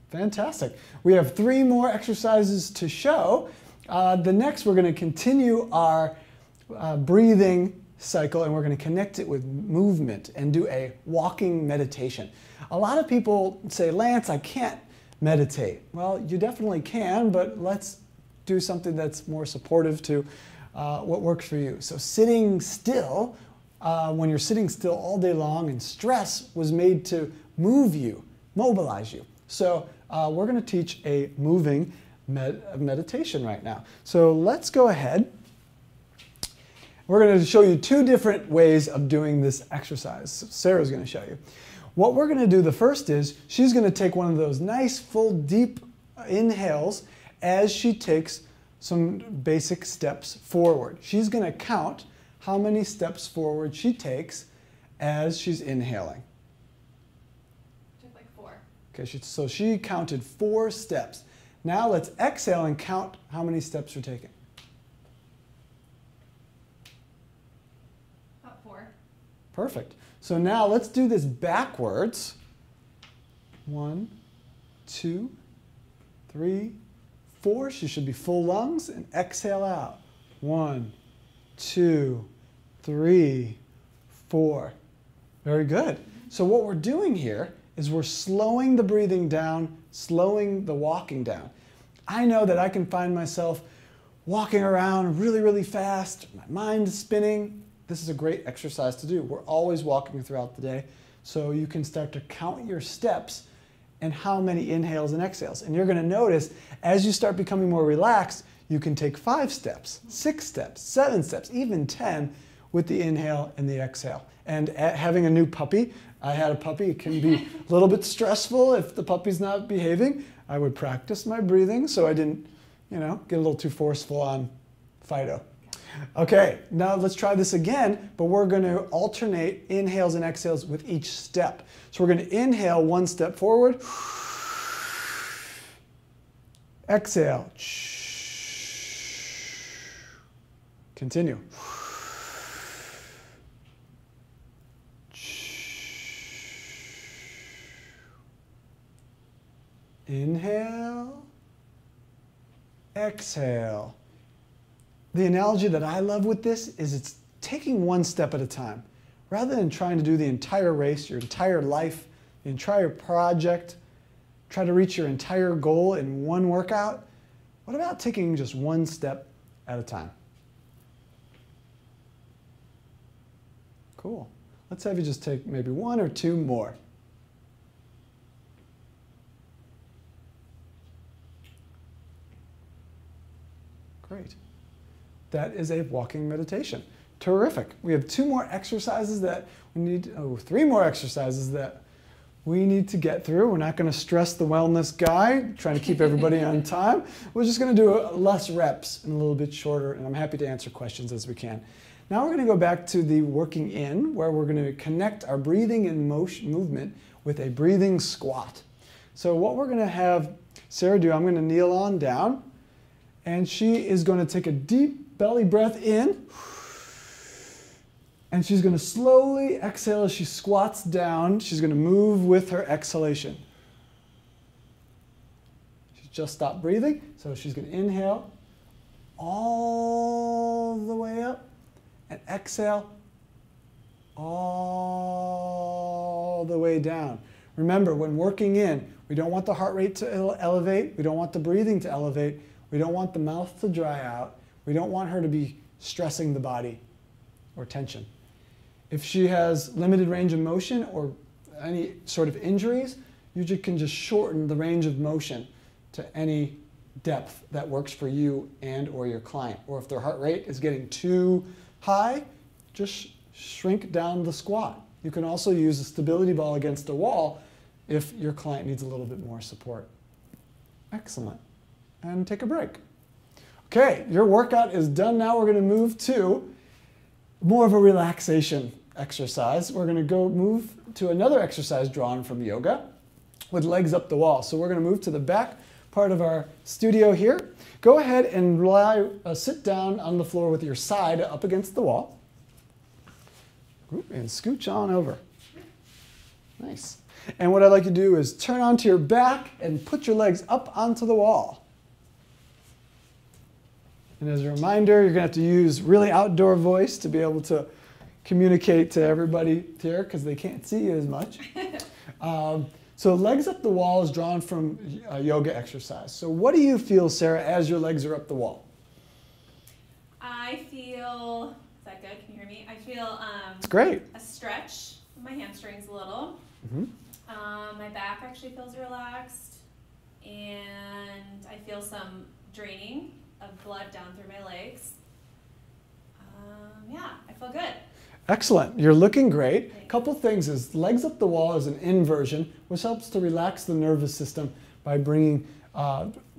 Speaker 2: Fantastic. We have 3 more exercises to show. The next, we're going to continue our breathing cycle, and we're going to connect it with movement and do a walking meditation. A lot of people say, Lance, I can't meditate. Well, you definitely can, but let's do something that's more supportive to what works for you. So sitting still, when you're sitting still all day long, and stress was made to move you, mobilize you. So we're going to teach a moving meditation right now. So let's go ahead. We're going to show you 2 different ways of doing this exercise. Sarah's going to show you. What we're going to do, the first is, she's going to take one of those nice, full, deep inhales as she takes some basic steps forward. She's going to count how many steps forward she takes as she's inhaling.
Speaker 3: Took like 4.
Speaker 2: Okay, so she counted 4 steps. Now let's exhale and count how many steps you're taking.
Speaker 3: About 4.
Speaker 2: Perfect. So now let's do this backwards. 1, 2, 3, 4. She should be full lungs, and exhale out. 1, 2, 3, 4. Very good. So what we're doing here is we're slowing the breathing down, slowing the walking down. I know that I can find myself walking around really, really fast. My mind is spinning. This is a great exercise to do. We're always walking throughout the day, so you can start to count your steps and how many inhales and exhales. And you're going to notice as you start becoming more relaxed, you can take 5 steps, 6 steps, 7 steps, even 10 with the inhale and the exhale. And having a new puppy, I had a puppy, it can be a little bit stressful if the puppy's not behaving. I would practice my breathing so I didn't, get a little too forceful on Fido. Okay, now let's try this again, but we're going to alternate inhales and exhales with each step. So we're going to inhale 1 step forward, exhale, continue. Inhale, exhale. The analogy that I love with this is it's taking 1 step at a time. Rather than trying to do the entire race, your entire life, the entire project, try to reach your entire goal in 1 workout, what about taking just 1 step at a time? Cool. Let's have you just take maybe 1 or 2 more. Great. That is a walking meditation. Terrific. We have 2 more exercises that we need, 3 more exercises that we need to get through. We're not going to stress the wellness guy, trying to keep everybody on time. We're just going to do less reps and a little bit shorter, and I'm happy to answer questions as we can. Now we're going to go back to the working in, where we're going to connect our breathing and movement with a breathing squat. So what we're going to have Sarah do, I'm going to kneel on down, and she is going to take a deep belly breath in And she's going to slowly exhale as she squats down. She's going to move with her exhalation. She's just stopped breathing, so she's going to inhale all the way up and exhale all the way down. Remember, when working in, we don't want the heart rate to elevate. We don't want the breathing to elevate. We don't want the mouth to dry out. We don't want her to be stressing the body or tension. If she has limited range of motion or any sort of injuries, you can just shorten the range of motion to any depth that works for you and or your client. Or if their heart rate is getting too high, just shrink down the squat. You can also use a stability ball against a wall if your client needs a little bit more support. Excellent. And take a break. Okay, your workout is done now. We're going to move to more of a relaxation exercise. We're going to move to another exercise drawn from yoga with legs up the wall. So we're going to move to the back part of our studio here. Go ahead and sit down on the floor with your side up against the wall. And scooch on over. Nice. And what I'd like you to do is turn onto your back and put your legs up onto the wall. And as a reminder, you're going to have to use really outdoor voice to be able to communicate to everybody here because they can't see you as much. So legs up the wall is drawn from a yoga exercise. So what do you feel, Sarah, as your legs are up the wall?
Speaker 3: I feel, is that good? Can you hear me? I feel
Speaker 2: It's great.
Speaker 3: a stretch of my hamstrings a little.
Speaker 2: Mm-hmm.
Speaker 3: My back actually feels relaxed, and I feel some draining of blood down through my legs. Yeah, I feel good.
Speaker 2: Excellent. You're looking great. A couple things is legs up the wall is an inversion, which helps to relax the nervous system by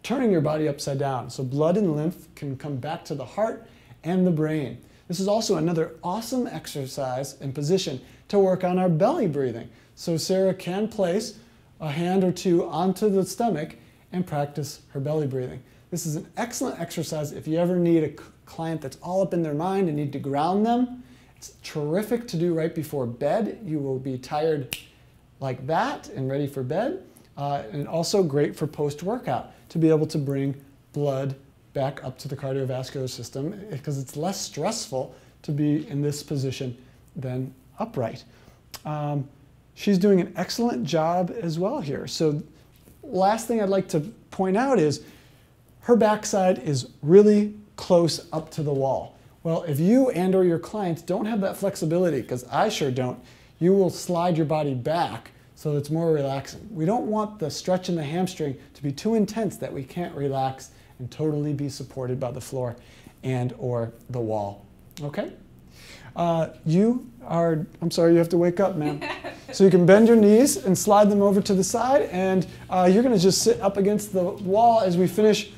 Speaker 2: turning your body upside down. So blood and lymph can come back to the heart and the brain. This is also another awesome exercise and position to work on our belly breathing. So Sarah can place a hand or two onto the stomach and practice her belly breathing. This is an excellent exercise if you ever need a client that's all up in their mind and need to ground them. It's terrific to do right before bed. You will be tired like that and ready for bed. And also great for post-workout to be able to bring blood back up to the cardiovascular system because it's less stressful to be in this position than upright. She's doing an excellent job as well here. So last thing I'd like to point out is her backside is really close up to the wall. Well, if you and or your clients don't have that flexibility, because I sure don't, you will slide your body back so it's more relaxing. We don't want the stretch in the hamstring to be too intense that we can't relax and totally be supported by the floor and or the wall. Okay? I'm sorry, you have to wake up, ma'am. So you can bend your knees and slide them over to the side, and you're going to just sit up against the wall as we finish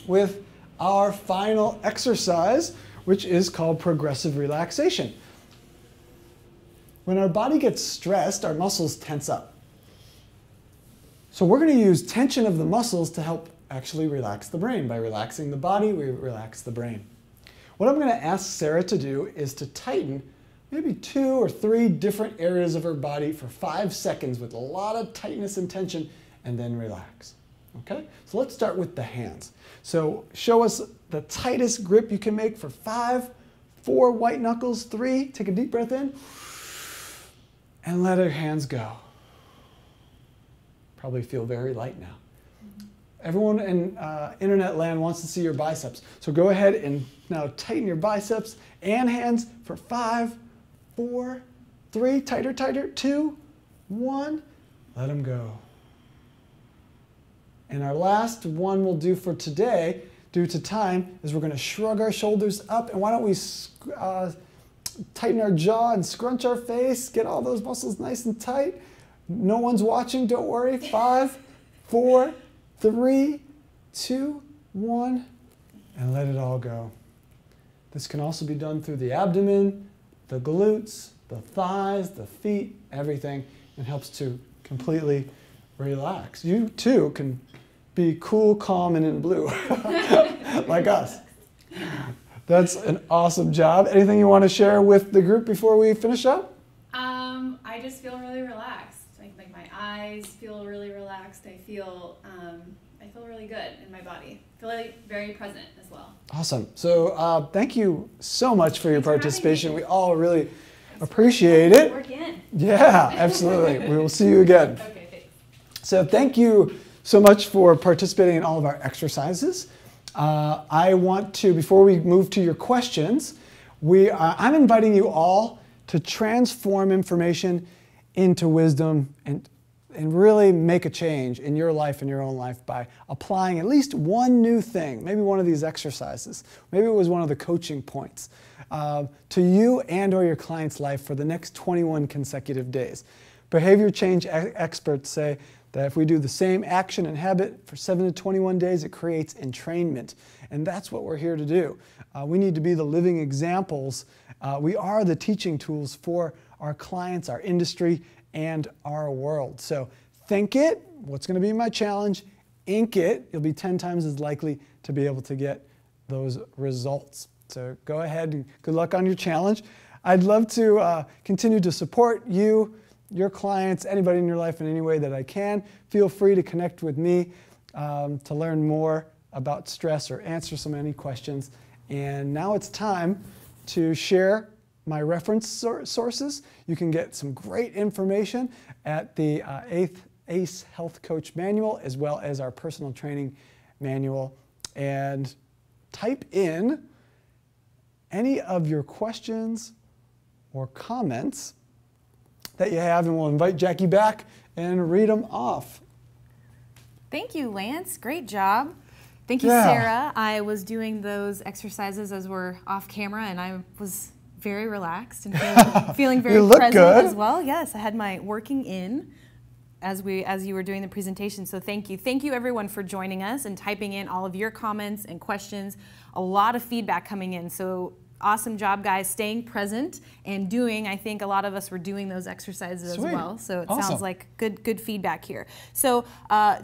Speaker 2: with our final exercise, which is called progressive relaxation. When our body gets stressed, our muscles tense up. So we're going to use tension of the muscles to help actually relax the brain. By relaxing the body, we relax the brain. What I'm going to ask Sarah to do is to tighten maybe 2 or 3 different areas of her body for 5 seconds with a lot of tightness and tension, and then relax. Okay? So let's start with the hands. So show us the tightest grip you can make for 5, 4 white knuckles, 3, take a deep breath in, and let her hands go. Probably feel very light now. Everyone in internet land wants to see your biceps. So go ahead and now tighten your biceps and hands for 5, 4, 3, tighter, tighter, 2, 1, let them go. And our last one we'll do for today, due to time, is we're going to shrug our shoulders up. And why don't we tighten our jaw and scrunch our face, get all those muscles nice and tight. No one's watching, don't worry. 5, 4, 3, 2, 1, and let it all go. This can also be done through the abdomen, the glutes, the thighs, the feet, everything, and helps to completely relax. You too can be cool, calm, and in blue, like us. That's an awesome job. Anything you want to share with the group before we finish up?
Speaker 3: I just feel really relaxed. Like my eyes feel really relaxed. I feel really good in my body. I feel like very present as well.
Speaker 2: Awesome. So thank you so much for your participation. We all really appreciate it.
Speaker 3: Work in.
Speaker 2: Yeah, absolutely. We will see you again.
Speaker 3: Okay, thanks.
Speaker 2: So thank you so much for participating in all of our exercises. I want to, before we move to your questions, I'm inviting you all to transform information into wisdom and really make a change in your life and your own life by applying at least one new thing, maybe one of these exercises. Maybe it was one of the coaching points to you and or your client's life for the next 21 consecutive days. Behavior change experts say that if we do the same action and habit for 7 to 21 days, it creates entrainment. And that's what we're here to do. We need to be the living examples. We are the teaching tools for our clients, our industry, and our world. So think it. What's going to be my challenge? Ink it. You'll be 10 times as likely to be able to get those results. So go ahead and good luck on your challenge. I'd love to continue to support you, your clients, anybody in your life in any way that I can. Feel free to connect with me to learn more about stress or answer any questions. And now it's time to share my reference sources. You can get some great information at the ACE Health Coach Manual as well as our personal training manual. And type in any of your questions or comments that you have, and we'll invite Jackie back and read them off.
Speaker 1: Thank you, Lance. Great job. Thank you,
Speaker 2: Yeah.
Speaker 1: Sarah. I was doing those exercises as we're off camera, and I was very relaxed and feeling very
Speaker 2: You look
Speaker 1: present
Speaker 2: good.
Speaker 1: as well. Yes, I had my working in as you were doing the presentation. So thank you. Thank you, everyone, for joining us and typing in all of your comments and questions. A lot of feedback coming in. So awesome job, guys, staying present and doing. I think a lot of us were doing those exercises
Speaker 2: Sweet.
Speaker 1: as well. So it
Speaker 2: Awesome.
Speaker 1: sounds like good feedback here. So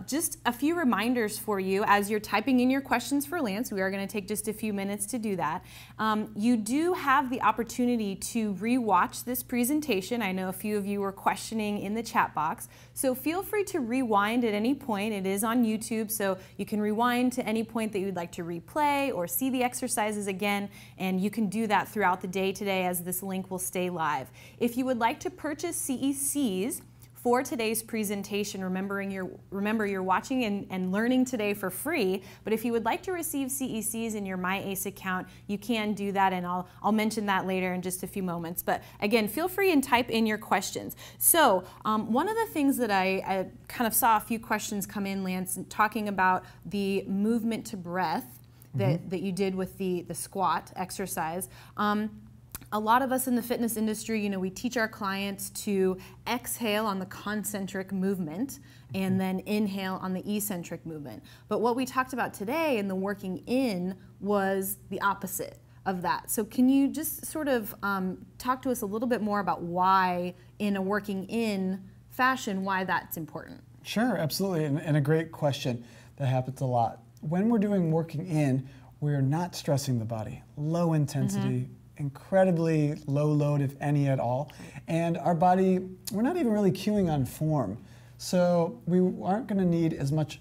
Speaker 1: just a few reminders for you as you're typing in your questions for Lance. We are going to take just a few minutes to do that. You do have the opportunity to rewatch this presentation. I know a few of you were questioning in the chat box. So feel free to rewind at any point. It is on YouTube, so you can rewind to any point that you would like to replay or see the exercises again, and you can do that throughout the day today as this link will stay live. If you would like to purchase CECs for today's presentation, remember you're watching and learning today for free, but if you would like to receive CECs in your MyAce account, you can do that, and I'll mention that later in just a few moments. But again, feel free and type in your questions. So one of the things that I kind of saw a few questions come in, Lance, talking about the movement to breath that you did with the squat exercise. A lot of us in the fitness industry, we teach our clients to exhale on the concentric movement and then inhale on the eccentric movement. But what we talked about today in the working in was the opposite of that. So can you just sort of talk to us a little bit more about why, in a working in fashion, why that's important?
Speaker 2: Sure, absolutely, and a great question that happens a lot. When we're doing working in, we're not stressing the body. Low intensity, incredibly low load, if any at all. And our body, we're not even really cueing on form. So we aren't going to need as much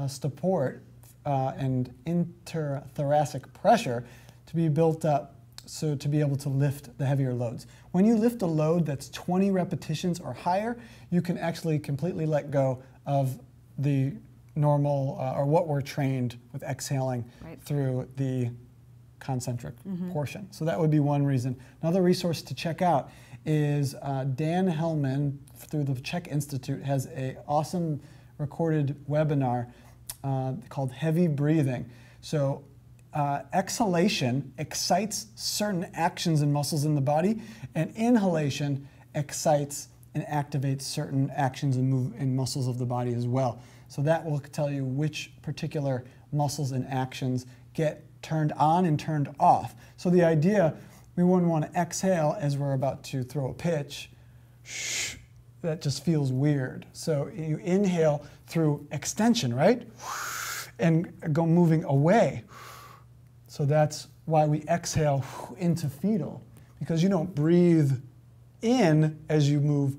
Speaker 2: support and interthoracic pressure to be built up so to be able to lift the heavier loads. When you lift a load that's 20 repetitions or higher, you can actually completely let go of the normal or what we're trained with exhaling through the concentric portion. So that would be one reason. Another resource to check out is Dan Hellman through the Czech Institute has an awesome recorded webinar called Heavy Breathing. So exhalation excites certain actions and muscles in the body, and inhalation excites and activates certain actions and muscles of the body as well. So that will tell you which particular muscles and actions get turned on and turned off. So the idea, we wouldn't want to exhale as we're about to throw a pitch. Shh, that just feels weird. So you inhale through extension, right? And go moving away. So that's why we exhale into fetal, because you don't breathe in as you move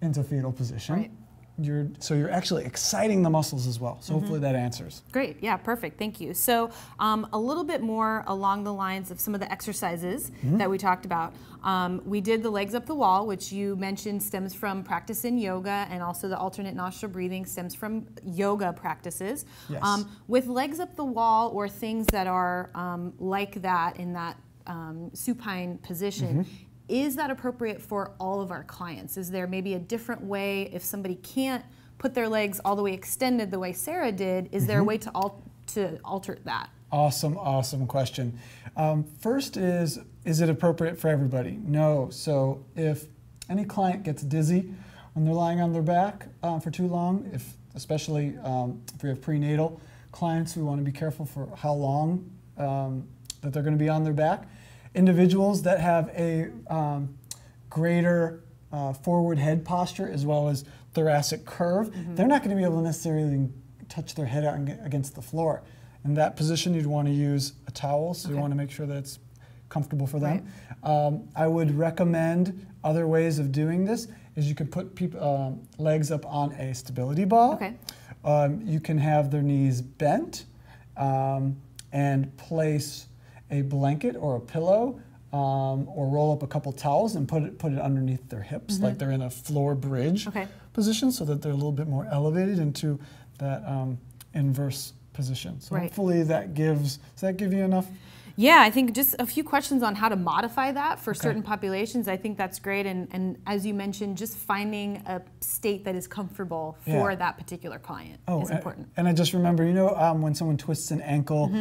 Speaker 2: into fetal position.
Speaker 1: Right.
Speaker 2: So you're actually exciting the muscles as well. So hopefully that answers.
Speaker 1: Great, yeah, perfect, thank you. So a little bit more along the lines of some of the exercises that we talked about. We did the legs up the wall, which you mentioned stems from practice in yoga, and also the alternate nostril breathing stems from yoga practices.
Speaker 2: Yes.
Speaker 1: With legs up the wall or things that are like that in that supine position, is that appropriate for all of our clients? Is there maybe a different way if somebody can't put their legs all the way extended the way Sarah did? Is there a way to alter that?
Speaker 2: Awesome question. First is it appropriate for everybody? No. So if any client gets dizzy when they're lying on their back for too long, especially if we have prenatal clients, we want to be careful for how long that they're going to be on their back. Individuals that have a greater forward head posture as well as thoracic curve, they're not going to be able to necessarily touch their head out against the floor. In that position, you'd want to use a towel, so you want to make sure that it's comfortable for them. Right. I would recommend other ways of doing this is you could put legs up on a stability ball.
Speaker 1: Okay.
Speaker 2: You can have their knees bent and place a blanket or a pillow or roll up a couple towels and put it underneath their hips like they're in a floor bridge position, so that they're a little bit more elevated into that inverse position. So hopefully that does that give you enough?
Speaker 1: Yeah, I think just a few questions on how to modify that for certain populations. I think that's great. And as you mentioned, just finding a state that is comfortable for that particular client is important.
Speaker 2: And I just remember, when someone twists an ankle,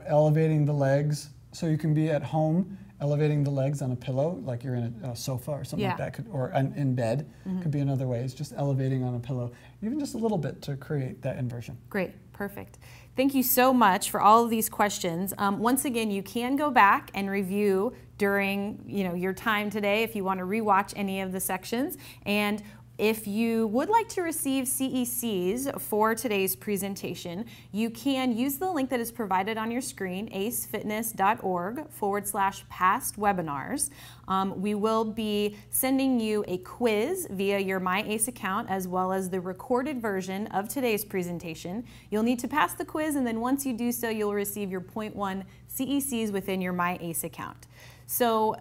Speaker 2: elevating the legs. So you can be at home elevating the legs on a pillow, like you're in a sofa or something like that, or in bed. Could be another way. It's just elevating on a pillow, even just a little bit to create that inversion.
Speaker 1: Great, perfect. Thank you so much for all of these questions. Once again, you can go back and review during your time today if you want to rewatch any of the sections. And if you would like to receive CECs for today's presentation, you can use the link that is provided on your screen, acefitness.org/past webinars. We will be sending you a quiz via your MyAce account as well as the recorded version of today's presentation. You'll need to pass the quiz, and then once you do so, you'll receive your 0.1 CECs within your MyAce account. So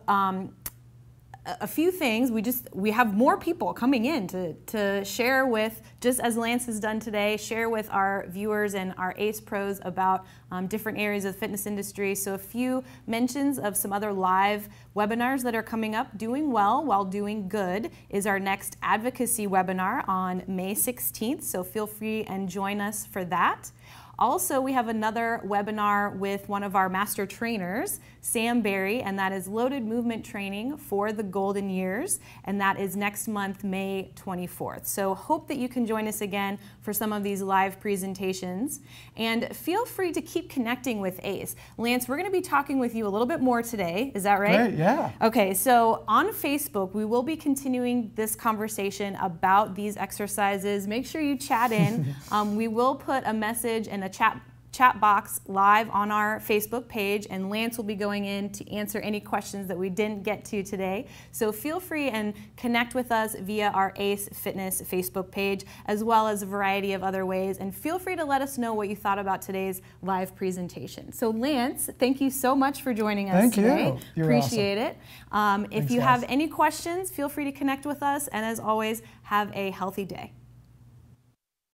Speaker 1: a few things, we have more people coming in to share with, just as Lance has done today, share with our viewers and our ACE pros about different areas of the fitness industry. So a few mentions of some other live webinars that are coming up. Doing Well While Doing Good is our next advocacy webinar on May 16th, so feel free and join us for that. Also, we have another webinar with one of our master trainers, Sam Berry, and that is Loaded Movement Training for the Golden Years, and that is next month, May 24th. So hope that you can join us again for some of these live presentations. And feel free to keep connecting with ACE. Lance, we're going to be talking with you a little bit more today. Is that right?
Speaker 2: Great, yeah.
Speaker 1: Okay, so on Facebook, we will be continuing this conversation about these exercises. Make sure you chat in. We will put a message and a chat box live on our Facebook page, and Lance will be going in to answer any questions that we didn't get to today. So feel free and connect with us via our ACE Fitness Facebook page, as well as a variety of other ways, and feel free to let us know what you thought about today's live presentation. So Lance, thank you so much for joining us today.
Speaker 2: Thank you. You're
Speaker 1: Appreciate it. If
Speaker 2: Thanks,
Speaker 1: you
Speaker 2: guys.
Speaker 1: have any questions, feel free to connect with us, and as always, have a healthy day.